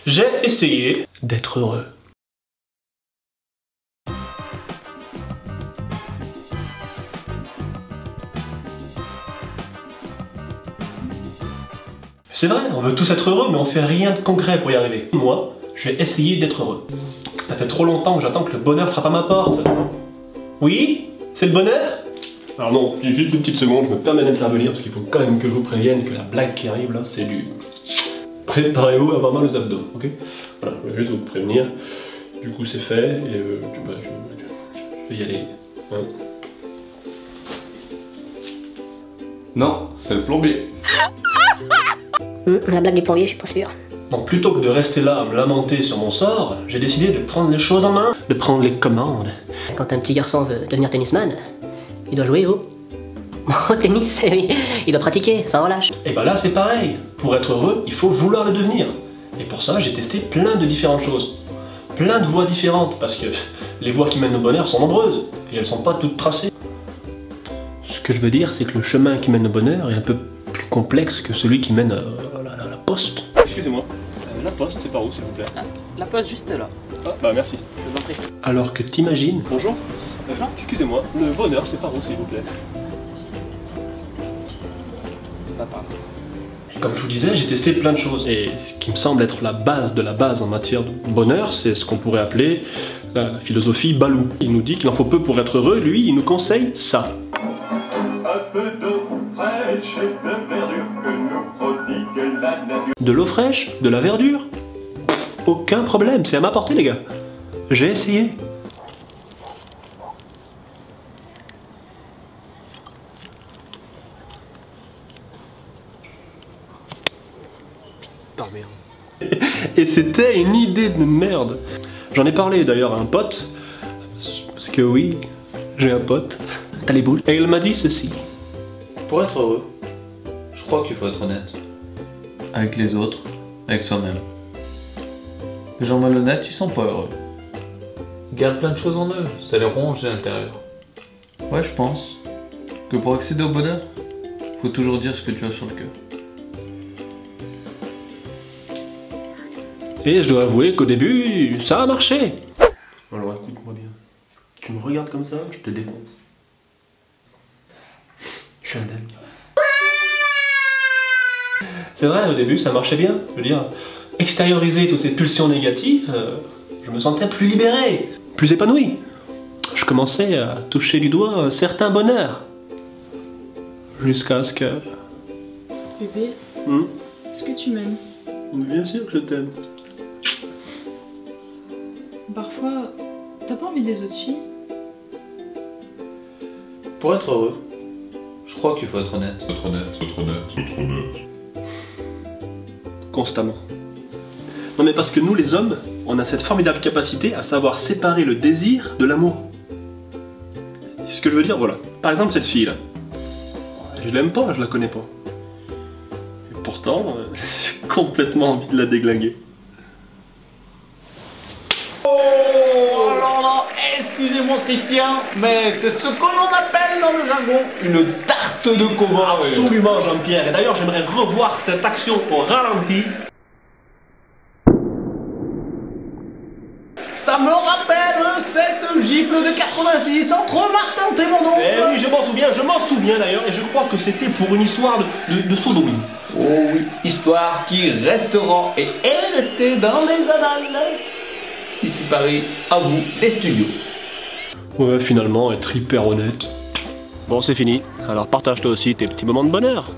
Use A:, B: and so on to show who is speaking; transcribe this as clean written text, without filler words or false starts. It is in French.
A: J'ai essayé d'être heureux. C'est vrai, on veut tous être heureux, mais on fait rien de concret pour y arriver. Moi, j'ai essayé d'être heureux. Ça fait trop longtemps que j'attends que le bonheur frappe à ma porte. Oui? C'est le bonheur? Alors non, juste une petite seconde, je me permets d'intervenir parce qu'il faut quand même que je vous prévienne que la blague qui arrive là, c'est du... Préparez-vous à avoir mal aux abdos, ok? Voilà, je vais juste vous prévenir. Du coup c'est fait, et je vais y aller. Hein.
B: Non, c'est le plombier.
C: La blague du plombier, je suis pas sûr.
A: Donc plutôt que de rester là à me lamenter sur mon sort, j'ai décidé de prendre les choses en main, de prendre les commandes.
C: Quand un petit garçon veut devenir tennisman, il doit jouer au tennis, il doit pratiquer, sans relâche.
A: Et bah là c'est pareil, pour être heureux, il faut vouloir le devenir. Et pour ça j'ai testé plein de différentes choses. Plein de voies différentes, parce que les voies qui mènent au bonheur sont nombreuses, et elles sont pas toutes tracées. Ce que je veux dire, c'est que le chemin qui mène au bonheur est un peu plus complexe que celui qui mène à la poste. Excusez-moi, la poste c'est par où s'il vous plaît?
D: La poste juste là.
A: Ah bah merci.
D: Je vous en prie.
A: Alors que t'imagines...
D: Bonjour.
A: Excusez-moi, le bonheur c'est par où s'il vous plaît?
D: Papa.
A: Comme je vous disais, j'ai testé plein de choses. Et ce qui me semble être la base de la base en matière de bonheur, c'est ce qu'on pourrait appeler la philosophie Balou. Il nous dit qu'il en faut peu pour être heureux, lui il nous conseille ça.
E: Un peu d'eau fraîche et de verdure que nous prodigue la nature.
A: De l'eau fraîche? De la verdure? Aucun problème, c'est à ma portée les gars. J'ai essayé. Putain merde. Et c'était une idée de merde. J'en ai parlé d'ailleurs à un pote. Parce que oui, j'ai un pote. T'as les boules. Et il m'a dit ceci.
B: Pour être heureux, je crois qu'il faut être honnête. Avec les autres, avec soi-même. Les gens malhonnêtes, ils sont pas heureux. Ils gardent plein de choses en eux, ça les ronge de l'intérieur. Ouais, je pense que pour accéder au bonheur, faut toujours dire ce que tu as sur le cœur.
A: Et je dois avouer qu'au début, ça a marché. Alors écoute-moi bien. Tu me regardes comme ça, je te défonce. Je suis un dingue. C'est vrai, au début ça marchait bien. Je veux dire, extérioriser toutes ces pulsions négatives, je me sentais plus libéré, plus épanoui. Je commençais à toucher du doigt un certain bonheur. Jusqu'à ce que...
F: Bébé, est-ce que tu m'aimes?
A: Bien sûr que je t'aime.
F: Parfois, t'as pas envie des autres filles?
B: Pour être heureux, je crois qu'il faut être honnête. Être honnête, être honnête, être honnête.
A: Constamment. Non mais parce que nous les hommes, on a cette formidable capacité à savoir séparer le désir de l'amour. Ce que je veux dire, voilà. Par exemple cette fille là. Je l'aime pas, je la connais pas. Et pourtant, j'ai complètement envie de la déglinguer.
D: Oh là là, excusez-moi Christian, mais c'est ce que l'on appelle dans le jargon une tarte de cow-boy.
A: Absolument Jean-Pierre, et d'ailleurs j'aimerais revoir cette action au ralenti.
D: Ça me rappelle cette gifle de 86 entre Martin et mon oncle.
A: Eh oui, je m'en souviens d'ailleurs, et je crois que c'était pour une histoire de sodomie.
D: Oh oui, histoire qui restera et est restée dans les annales. Ici Paris, à vous les studios.
A: Ouais, finalement, être hyper honnête. Bon, c'est fini. Alors partage toi aussi tes petits moments de bonheur.